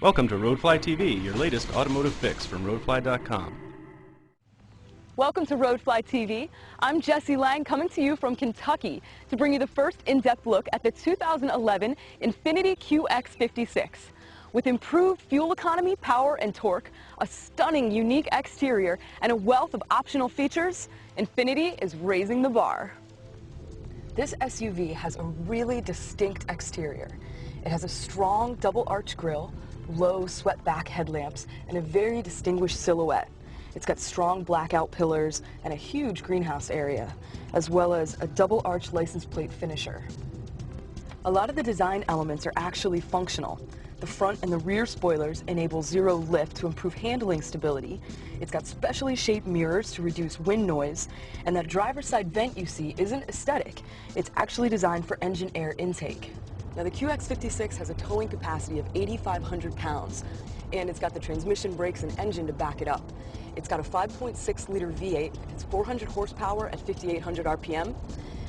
Welcome to Roadfly TV, your latest automotive fix from Roadfly.com. Welcome to Roadfly TV. I'm Jessi Lang, coming to you from Kentucky to bring you the first in-depth look at the 2011 Infiniti QX56. With improved fuel economy, power, and torque, a stunning, unique exterior, and a wealth of optional features, Infiniti is raising the bar. This SUV has a really distinct exterior. It has a strong double-arch grille, low swept-back headlamps, and a very distinguished silhouette. It's got strong blackout pillars and a huge greenhouse area, as well as a double-arch license plate finisher. A lot of the design elements are actually functional. The front and the rear spoilers enable zero lift to improve handling stability. It's got specially shaped mirrors to reduce wind noise, and that driver's side vent you see isn't aesthetic. It's actually designed for engine air intake. Now, the QX56 has a towing capacity of 8,500 pounds, and it's got the transmission, brakes, and engine to back it up. It's got a 5.6-liter V8, it's 400 horsepower at 5,800 RPM,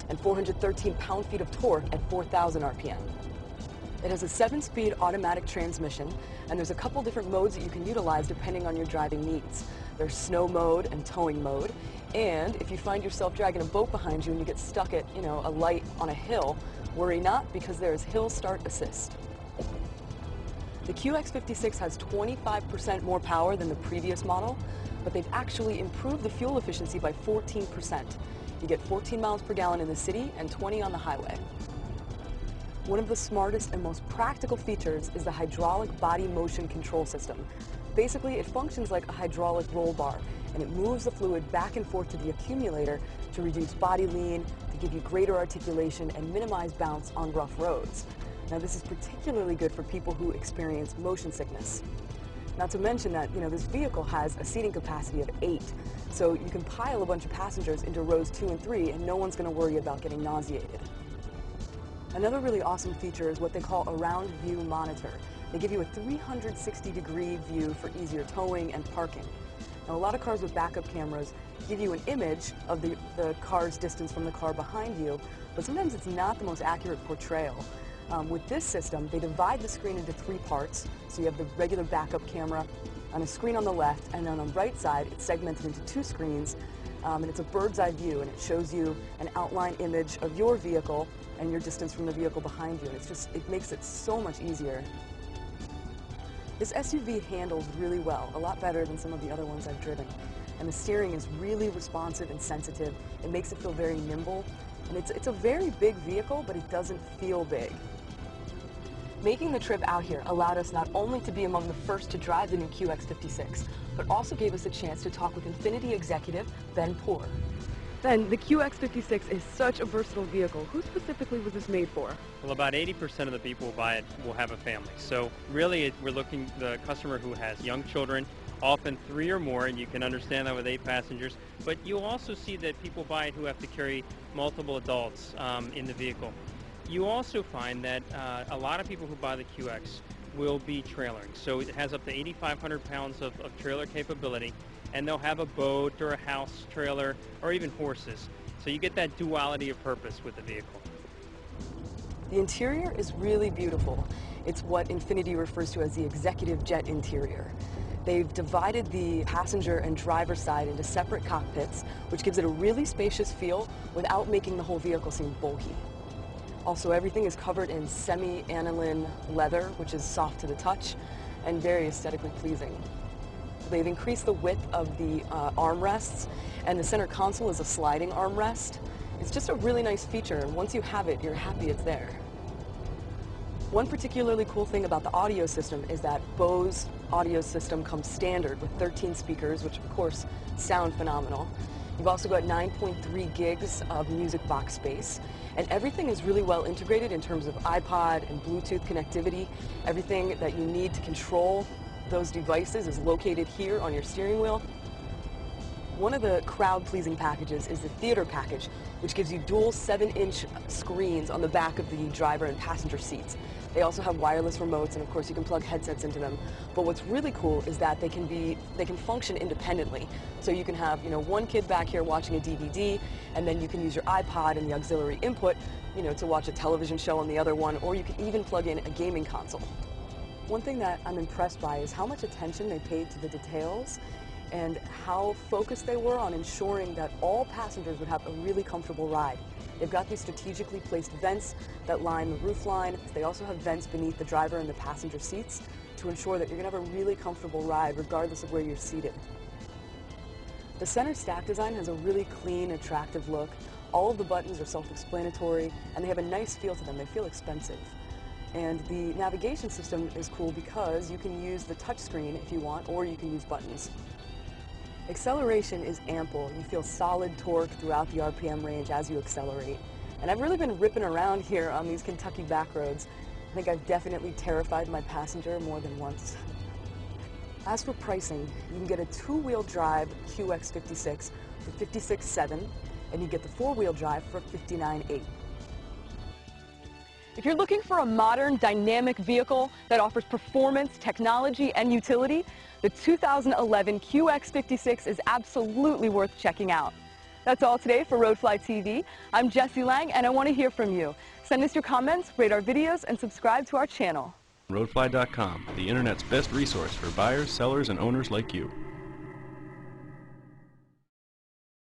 and 413 pound-feet of torque at 4,000 RPM. It has a 7-speed automatic transmission, and there's a couple different modes that you can utilize depending on your driving needs. There's snow mode and towing mode, and if you find yourself dragging a boat behind you and you get stuck at, a light on a hill, worry not, because there is hill start assist. The QX56 has 25% more power than the previous model, but they've actually improved the fuel efficiency by 14%. You get 14 miles per gallon in the city and 20 on the highway. One of the smartest and most practical features is the hydraulic body motion control system. Basically, it functions like a hydraulic roll bar, and it moves the fluid back and forth to the accumulator to reduce body lean, to give you greater articulation and minimize bounce on rough roads. Now, this is particularly good for people who experience motion sickness. Not to mention that, this vehicle has a seating capacity of 8, so you can pile a bunch of passengers into rows 2 and 3, and no one's going to worry about getting nauseated. Another really awesome feature is what they call a round view monitor. They give you a 360-degree view for easier towing and parking. Now, a lot of cars with backup cameras give you an image of the car's distance from the car behind you, but sometimes it's not the most accurate portrayal. With this system, they divide the screen into 3 parts. So you have the regular backup camera on a screen on the left, and then on the right side, it's segmented into 2 screens, and it's a bird's eye view, and it shows you an outline image of your vehicle and your distance from the vehicle behind you, and it makes it so much easier. This SUV handles really well, a lot better than some of the other ones I've driven, and the steering is really responsive and sensitive. It makes it feel very nimble, and it's a very big vehicle, but it doesn't feel big. Making the trip out here allowed us not only to be among the first to drive the new QX56, but also gave us a chance to talk with Infiniti executive Ben Poor. Ben, the QX56 is such a versatile vehicle. Who specifically was this made for? Well, about 80% of the people who buy it will have a family. So really, we're looking the customer who has young children, often 3 or more, and you can understand that with 8 passengers. But you'll also see that people buy it who have to carry multiple adults in the vehicle. You also find that a lot of people who buy the QX will be trailering. So it has up to 8,500 pounds of trailer capability, and they'll have a boat or a house trailer or even horses. So you get that duality of purpose with the vehicle. The interior is really beautiful. It's what Infiniti refers to as the executive jet interior. They've divided the passenger and driver side into separate cockpits, which gives it a really spacious feel without making the whole vehicle seem bulky. Also, everything is covered in semi-aniline leather, which is soft to the touch and very aesthetically pleasing. They've increased the width of the armrests, and the center console is a sliding armrest. It's just a really nice feature, and once you have it, you're happy it's there. One particularly cool thing about the audio system is that Bose audio system comes standard with 13 speakers, which of course sound phenomenal. You've also got 9.3 gigs of music box space, and everything is really well integrated in terms of iPod and Bluetooth connectivity. Everything that you need to control those devices is located here on your steering wheel. One of the crowd-pleasing packages is the theater package, which gives you dual 7-inch screens on the back of the driver and passenger seats. They also have wireless remotes, and of course you can plug headsets into them. But what's really cool is that they can function independently. So you can have, one kid back here watching a DVD, and then you can use your iPod and the auxiliary input, to watch a television show on the other one, or you can even plug in a gaming console. One thing that I'm impressed by is how much attention they paid to the details and how focused they were on ensuring that all passengers would have a really comfortable ride. They've got these strategically placed vents that line the roof line. They also have vents beneath the driver and the passenger seats to ensure that you're going to have a really comfortable ride regardless of where you're seated. The center stack design has a really clean, attractive look. All of the buttons are self-explanatory and they have a nice feel to them. They feel expensive. And the navigation system is cool because you can use the touchscreen if you want, or you can use buttons. Acceleration is ample. You feel solid torque throughout the RPM range as you accelerate. And I've really been ripping around here on these Kentucky back roads. I think I've definitely terrified my passenger more than once. As for pricing, you can get a two-wheel drive QX56 for $56,700, and you get the four-wheel drive for $59,800. If you're looking for a modern, dynamic vehicle that offers performance, technology, and utility, the 2011 QX56 is absolutely worth checking out. That's all today for Roadfly TV. I'm Jessi Lang, and I want to hear from you. Send us your comments, rate our videos, and subscribe to our channel. Roadfly.com, the internet's best resource for buyers, sellers, and owners like you.